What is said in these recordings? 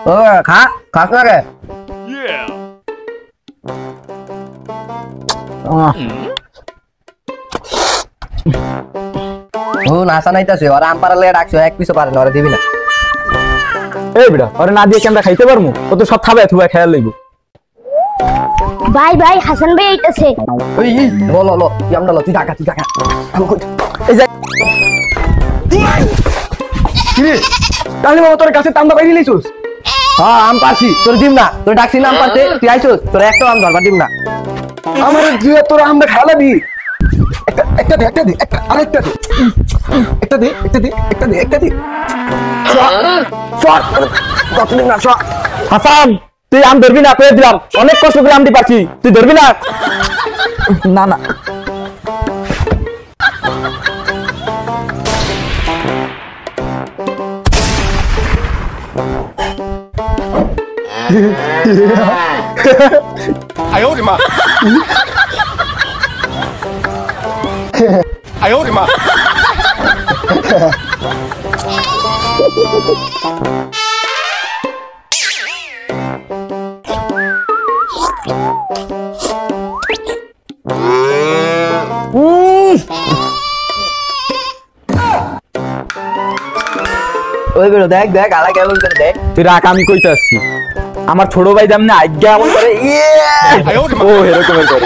ও খা খাস না রে ও নাসা নাইতাছে ওরা আম পারালে ডাকছে এক পিছু পারে না ওরা দিবি না এই বেটা ওরে না দিয়ে কেমন খাইতে পারমু ও তো সব খাবে থুবা খেয়াল লইব ভাই ভাই হাসান ভাই আইতাছে ওই লো লো তুই আমডা লো তুই টাকা আমি কই এই যে কি তাহলে মামা তোর কাছে তামদা বাইরে লইছস হ্যাঁ আম পারছি তোর দিম না তোর ডাকছি না আম পারতে তুই আইছস তোর একটা আম ধরবা দিম না আমার জিয়া তোর আমরা খালা দি একটা দে একটা আরেকটা দে একটা দে শট কতদিন না শট হাসান তুই আম ধরবি না কয়ে দিলাম অনেক কষ্ট করে আমটি পাচ্ছি তুই ধরবি না না না哎呦我的妈！哎呦我的妈！ওই বেরো দেখ দেখ আলা কেমন করে দেখ তুই রাখ আমি কইতে আসছি আমার ছোট ভাই যেমন আজ্ঞা এমন করে ও এরকমের করে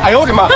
哎呦我的妈！